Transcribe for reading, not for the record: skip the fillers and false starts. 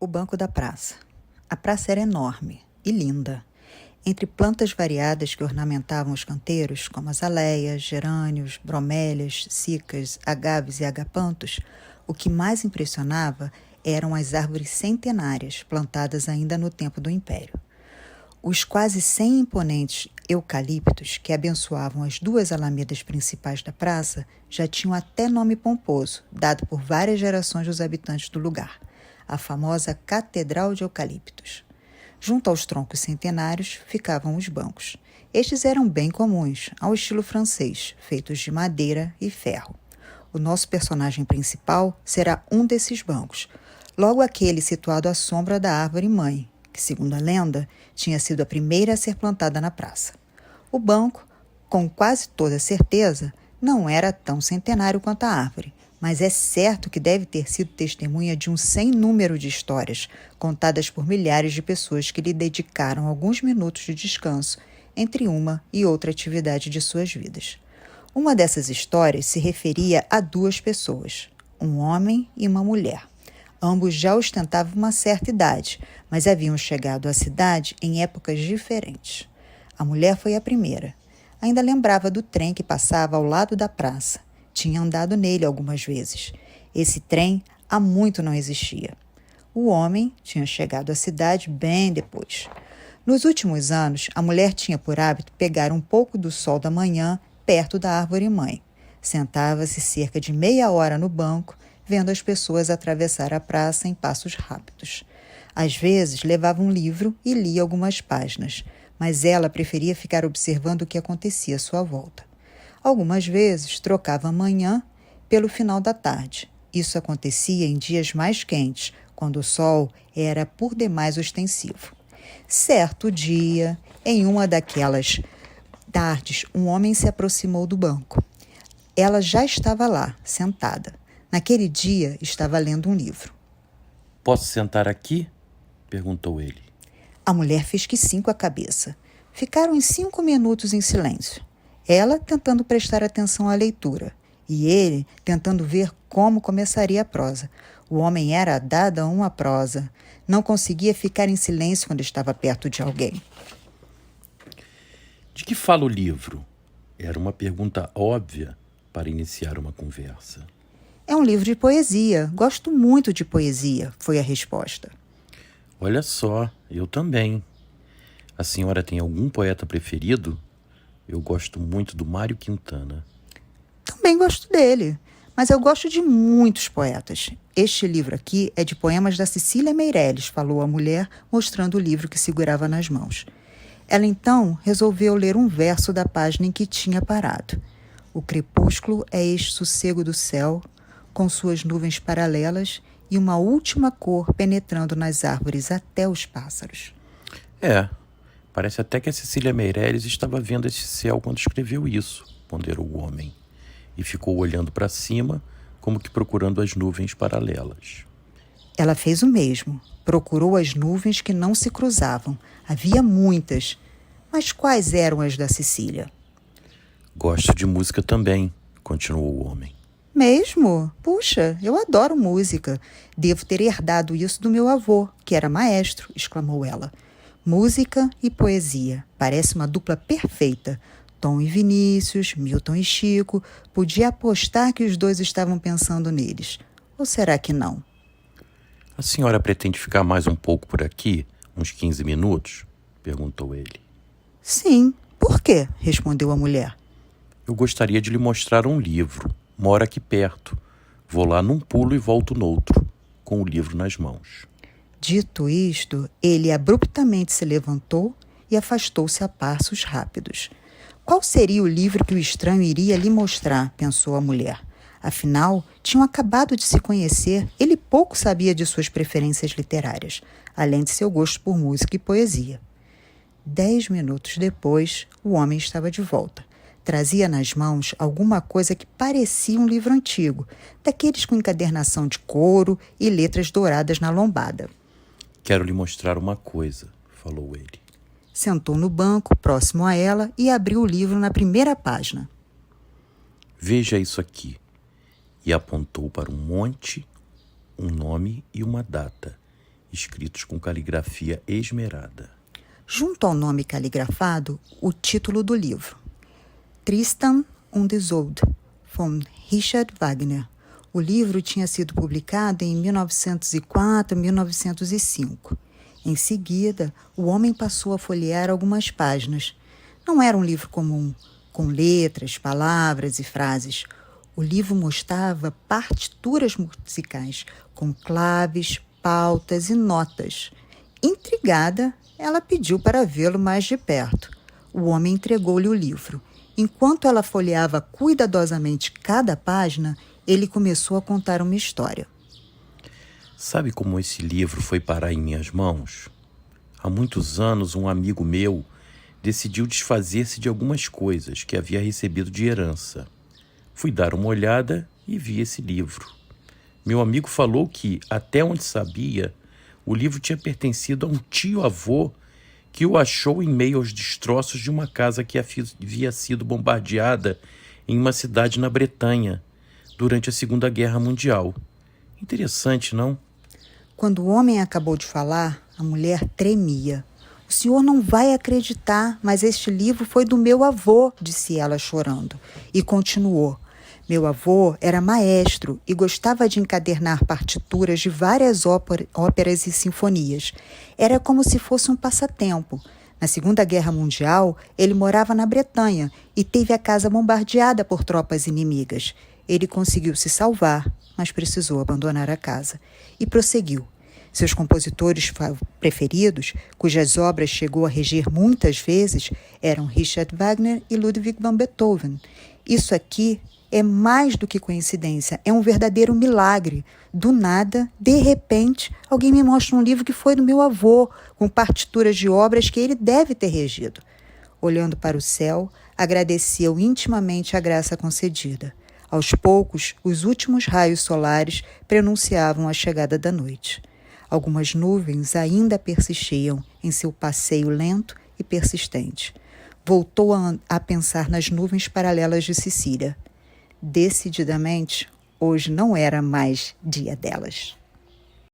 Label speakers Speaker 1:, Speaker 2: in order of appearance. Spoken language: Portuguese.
Speaker 1: O banco da praça. A praça era enorme e linda. Entre plantas variadas que ornamentavam os canteiros, como azaleias, gerânios, bromélias, cicas, agaves e agapantos, o que mais impressionava eram as árvores centenárias, plantadas ainda no tempo do Império. Os quase 100 imponentes eucaliptos que abençoavam as duas alamedas principais da praça já tinham até nome pomposo, dado por várias gerações dos habitantes do lugar, a famosa Catedral de Eucaliptos. Junto aos troncos centenários ficavam os bancos. Estes eram bem comuns, ao estilo francês, feitos de madeira e ferro. O nosso personagem principal será um desses bancos, logo aquele situado à sombra da árvore-mãe, que, segundo a lenda, tinha sido a primeira a ser plantada na praça. O banco, com quase toda certeza, não era tão centenário quanto a árvore, mas é certo que deve ter sido testemunha de um sem número de histórias, contadas por milhares de pessoas que lhe dedicaram alguns minutos de descanso entre uma e outra atividade de suas vidas. Uma dessas histórias se referia a duas pessoas, um homem e uma mulher. Ambos já ostentavam uma certa idade, mas haviam chegado à cidade em épocas diferentes. A mulher foi a primeira. Ainda lembrava do trem que passava ao lado da praça. Tinha andado nele algumas vezes. Esse trem há muito não existia. O homem tinha chegado à cidade bem depois. Nos últimos anos, a mulher tinha por hábito pegar um pouco do sol da manhã perto da árvore-mãe. Sentava-se cerca de meia hora no banco, vendo as pessoas atravessar a praça em passos rápidos. Às vezes, levava um livro e lia algumas páginas, mas ela preferia ficar observando o que acontecia à sua volta. Algumas vezes, trocava a manhã pelo final da tarde. Isso acontecia em dias mais quentes, quando o sol era por demais ostensivo. Certo dia, em uma daquelas tardes, um homem se aproximou do banco. Ela já estava lá, sentada. Naquele dia, estava lendo um livro.
Speaker 2: Posso sentar aqui? Perguntou ele.
Speaker 1: A mulher fez que sim com a cabeça. Ficaram em 5 minutos em silêncio. Ela tentando prestar atenção à leitura e ele tentando ver como começaria a prosa. O homem era dado a uma prosa. Não conseguia ficar em silêncio quando estava perto de alguém.
Speaker 2: De que fala o livro? Era uma pergunta óbvia para iniciar uma conversa.
Speaker 1: É um livro de poesia. Gosto muito de poesia, foi a resposta.
Speaker 2: Olha só, eu também. A senhora tem algum poeta preferido? Eu gosto muito do Mário Quintana.
Speaker 1: Também gosto dele, mas eu gosto de muitos poetas. Este livro aqui é de poemas da Cecília Meirelles, falou a mulher, mostrando o livro que segurava nas mãos. Ela então resolveu ler um verso da página em que tinha parado. O crepúsculo é este sossego do céu, com suas nuvens paralelas e uma última cor penetrando nas árvores até os pássaros.
Speaker 2: Parece até que a Cecília Meirelles estava vendo esse céu quando escreveu isso, ponderou o homem, e ficou olhando para cima, como que procurando as nuvens paralelas.
Speaker 1: Ela fez o mesmo, procurou as nuvens que não se cruzavam. Havia muitas, mas quais eram as da Cecília?
Speaker 2: Gosto de música também, continuou o homem.
Speaker 1: Mesmo? Puxa, eu adoro música. Devo ter herdado isso do meu avô, que era maestro, exclamou ela. Música e poesia. Parece uma dupla perfeita. Tom e Vinícius, Milton e Chico. Podia apostar que os dois estavam pensando neles. Ou será que não?
Speaker 2: A senhora pretende ficar mais um pouco por aqui? Uns 15 minutos? Perguntou ele.
Speaker 1: Sim. Por quê? Respondeu a mulher.
Speaker 2: Eu gostaria de lhe mostrar um livro. Mora aqui perto. Vou lá num pulo e volto noutro, com o livro nas mãos.
Speaker 1: Dito isto, ele abruptamente se levantou e afastou-se a passos rápidos. Qual seria o livro que o estranho iria lhe mostrar, pensou a mulher. Afinal, tinham acabado de se conhecer, ele pouco sabia de suas preferências literárias, além de seu gosto por música e poesia. 10 minutos depois, o homem estava de volta. Trazia nas mãos alguma coisa que parecia um livro antigo, daqueles com encadernação de couro e letras douradas na lombada.
Speaker 2: Quero lhe mostrar uma coisa, falou ele.
Speaker 1: Sentou no banco, próximo a ela, e abriu o livro na primeira página.
Speaker 2: Veja isso aqui. E apontou para um monte, um nome e uma data. escritos com caligrafia esmerada.
Speaker 1: Junto ao nome caligrafado, o título do livro. Tristan und Isolde, von Richard Wagner. O livro tinha sido publicado em 1904 1905. Em seguida, o homem passou a folhear algumas páginas. Não era um livro comum, com letras, palavras e frases. O livro mostrava partituras musicais, com claves, pautas e notas. Intrigada, ela pediu para vê-lo mais de perto. O homem entregou-lhe o livro. Enquanto ela folheava cuidadosamente cada página, ele começou a contar uma história.
Speaker 2: Sabe como esse livro foi parar em minhas mãos? Há muitos anos, um amigo meu decidiu desfazer-se de algumas coisas que havia recebido de herança. Fui dar uma olhada e vi esse livro. Meu amigo falou que, até onde sabia, o livro tinha pertencido a um tio-avô que o achou em meio aos destroços de uma casa que havia sido bombardeada em uma cidade na Bretanha durante a Segunda Guerra Mundial. Interessante, não?
Speaker 1: Quando o homem acabou de falar, a mulher tremia. O senhor não vai acreditar, mas este livro foi do meu avô, disse ela chorando. E continuou. Meu avô era maestro e gostava de encadernar partituras de várias óperas e sinfonias. Era como se fosse um passatempo. Na Segunda Guerra Mundial, ele morava na Bretanha e teve a casa bombardeada por tropas inimigas. Ele conseguiu se salvar, mas precisou abandonar a casa. E prosseguiu. Seus compositores preferidos, cujas obras chegou a reger muitas vezes, eram Richard Wagner e Ludwig van Beethoven. Isso aqui é mais do que coincidência, é um verdadeiro milagre. Do nada, de repente, alguém me mostra um livro que foi do meu avô, com partituras de obras que ele deve ter regido. Olhando para o céu, agradeceu intimamente a graça concedida. Aos poucos, os últimos raios solares prenunciavam a chegada da noite. Algumas nuvens ainda persistiam em seu passeio lento e persistente. Voltou a pensar nas nuvens paralelas de Sicília. Decididamente, hoje não era mais dia delas.